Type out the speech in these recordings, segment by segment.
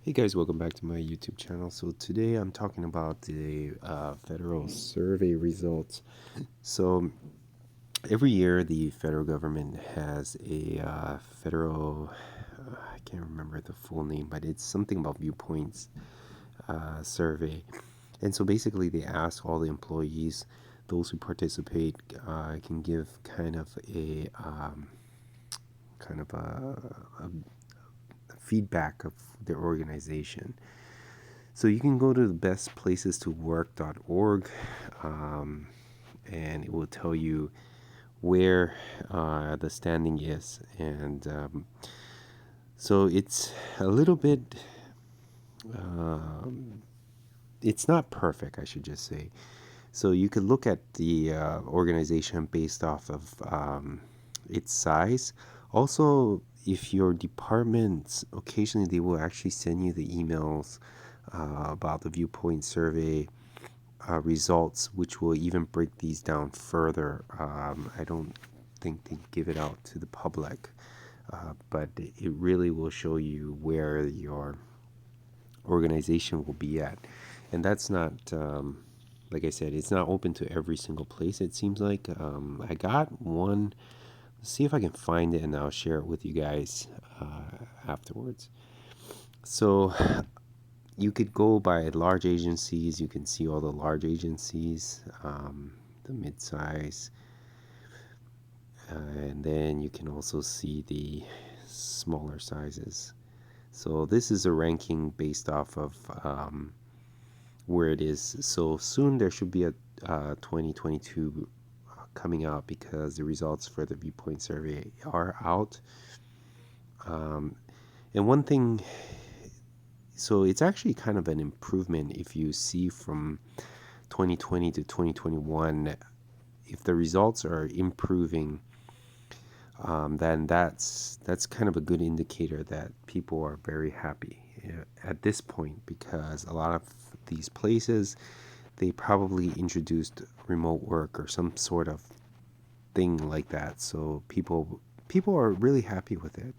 Hey guys, welcome back to my YouTube channel. So today I'm talking about the federal survey results. So every year the federal government has a federal, I can't remember the full name, but it's something about viewpoints survey. And so basically they ask all the employees, those who participate can give kind of a feedback of their organization. So you can go to the bestplacesToWork.org, and it will tell you where the standing is. And so it's a little bit, it's not perfect, I should just say. So you could look at the organization based off of its size. Also, if your departments, occasionally they will actually send you the emails about the viewpoint survey results, which will even break these down further. I don't think they give it out to the public, but it really will show you where your organization will be at. And that's not, like I said, it's not open to every single place, it seems like. I got one. Let's see if I can find it and I'll share it with you guys afterwards. So you could go by large agencies. You can see all the large agencies, the mid-size, and then you can also see the smaller sizes. So this is a ranking based off of where it is. So soon there should be a 2022 coming out because the results for the viewpoint survey are out. And one thing, so it's actually kind of an improvement if you see from 2020 to 2021. If the results are improving, then that's kind of a good indicator that people are very happy at this point, because a lot of these places, they probably introduced remote work or some sort of thing like that. So people are really happy with it.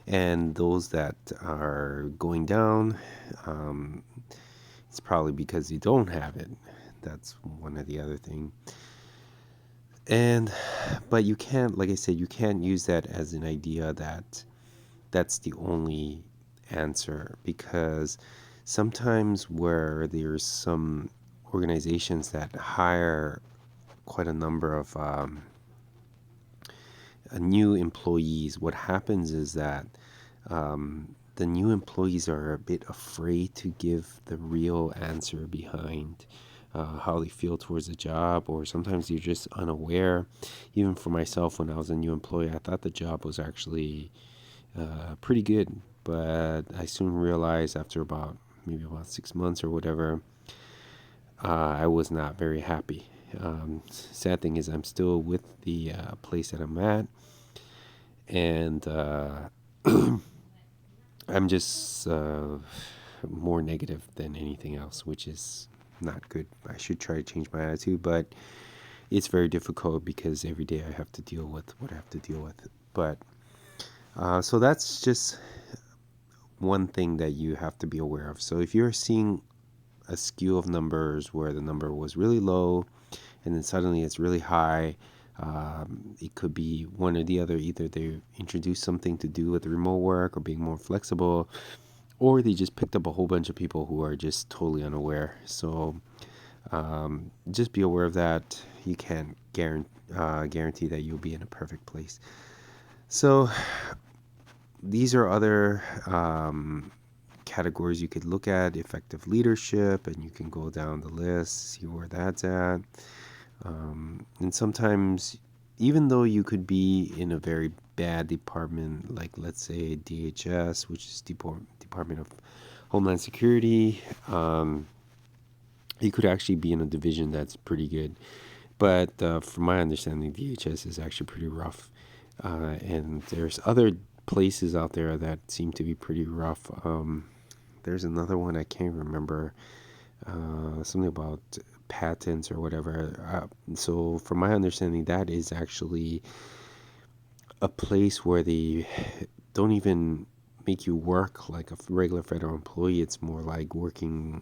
And those that are going down, um, it's probably because you don't have it. That's one of the other thing. And but you can't, like I said, you can't use that as an idea that that's the only answer, because sometimes where there's some organizations that hire quite a number of new employees, what happens is that the new employees are a bit afraid to give the real answer behind how they feel towards the job, or sometimes you're just unaware. Even for myself, when I was a new employee, I thought the job was actually pretty good, but I soon realized after maybe about 6 months or whatever, I was not very happy. Sad thing is, I'm still with the place that I'm at, and I'm just more negative than anything else, which is not good. I should try to change my attitude, but it's very difficult because every day I have to deal with what I have to deal with. But so that's just one thing that you have to be aware of. So if you're seeing a skew of numbers where the number was really low and then suddenly it's really high, it could be one or the other. Either they introduced something to do with remote work or being more flexible, or they just picked up a whole bunch of people who are just totally unaware. So just be aware of that. You can't guarantee that you'll be in a perfect place. So these are other categories you could look at: effective leadership, and you can go down the list, see where that's at. And sometimes, even though you could be in a very bad department, like let's say DHS, which is Department of Homeland Security, you could actually be in a division that's pretty good. But from my understanding, DHS is actually pretty rough. And there's other places out there that seem to be pretty rough. There's another one I can't remember, something about patents or whatever. So from my understanding, that is actually a place where they don't even make you work like a regular federal employee. It's more like working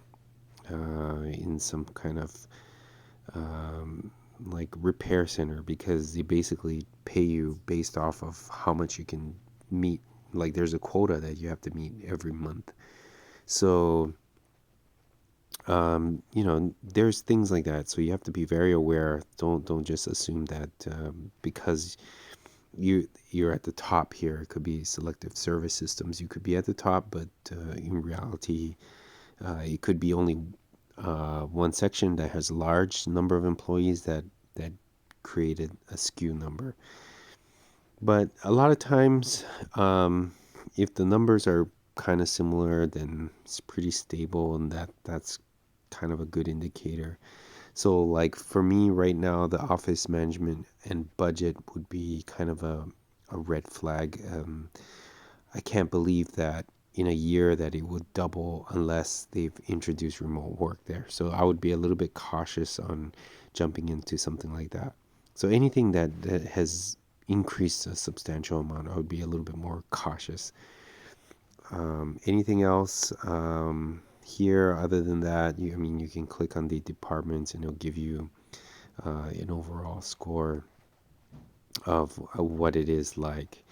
in some kind of um, like repair center, because they basically pay you based off of how much you can meet. Like there's a quota that you have to meet every month. So there's things like that. So you have to be very aware. Don't just assume that because you're at the top here. It could be selective service systems. You could be at the top, but in reality, it could be only one section that has a large number of employees that created a skew number. But a lot of times, if the numbers are kind of similar, then it's pretty stable, and that's kind of a good indicator. So, like for me right now, the office management and budget would be kind of a red flag. I can't believe that in a year that it would double unless they've introduced remote work there. So I would be a little bit cautious on jumping into something like that. So anything that has increased a substantial amount, I would be a little bit more cautious. Anything else here other than that? I mean, you can click on the departments and it'll give you an overall score of what it is like.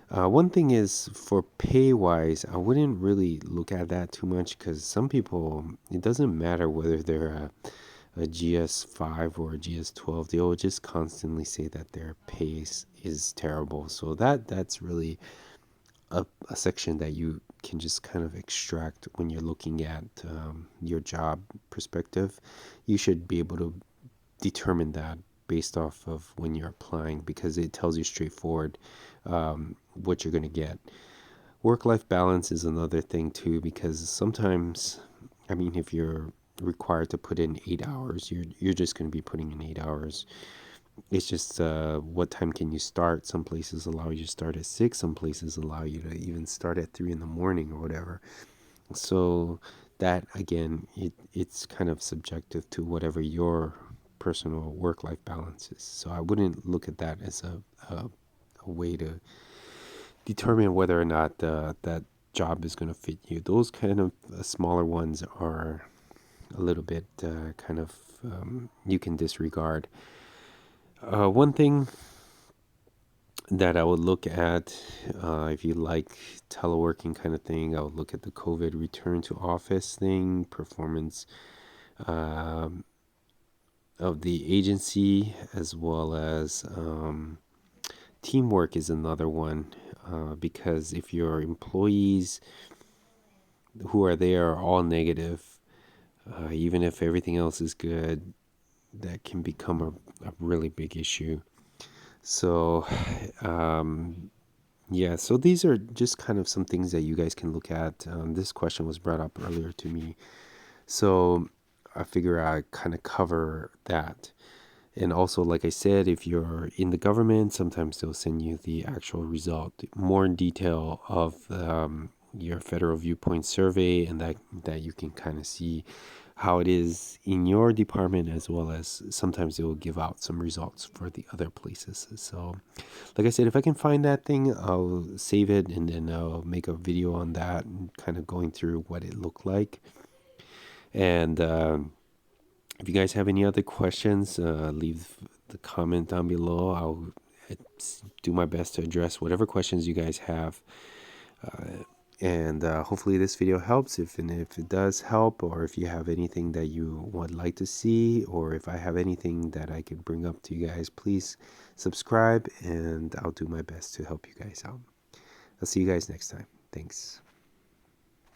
One thing is for pay wise, I wouldn't really look at that too much, because some people, it doesn't matter whether they're a GS5 or a GS12, they'll just constantly say that their pace is terrible. So that's really a section that you can just kind of extract when you're looking at your job perspective. You should be able to determine that based off of when you're applying, because it tells you straightforward what you're going to get. Work-life balance is another thing too, because sometimes, I mean, if you're required to put in 8 hours, you're just going to be putting in 8 hours. It's just what time can you start? Some places allow you to start at 6. Some places allow you to even start at 3 in the morning or whatever. So that again, it's kind of subjective to whatever your personal work-life balance is. So I wouldn't look at that as a way to determine whether or not that job is going to fit you. Those kind of smaller ones are a little bit kind of you can disregard. One thing that I would look at, if you like teleworking kind of thing, I would look at the COVID return to office thing, performance um, of the agency, as well as teamwork is another one. Because if your employees who are there are all negative, even if everything else is good, that can become a really big issue. So, yeah, so these are just kind of some things that you guys can look at. This question was brought up earlier to me. So I figure I kind of cover that. And also, like I said, if you're in the government, sometimes they'll send you the actual result, more in detail of your federal viewpoint survey, and that you can kind of see how it is in your department, as well as sometimes they will give out some results for the other places. So, like I said, if I can find that thing, I'll save it and then I'll make a video on that and kind of going through what it looked like. And if you guys have any other questions, leave the comment down below. I'll do my best to address whatever questions you guys have. And hopefully this video helps. If it does help, or if you have anything that you would like to see, or if I have anything that I could bring up to you guys, please subscribe and I'll do my best to help you guys out. I'll see you guys next time. Thanks.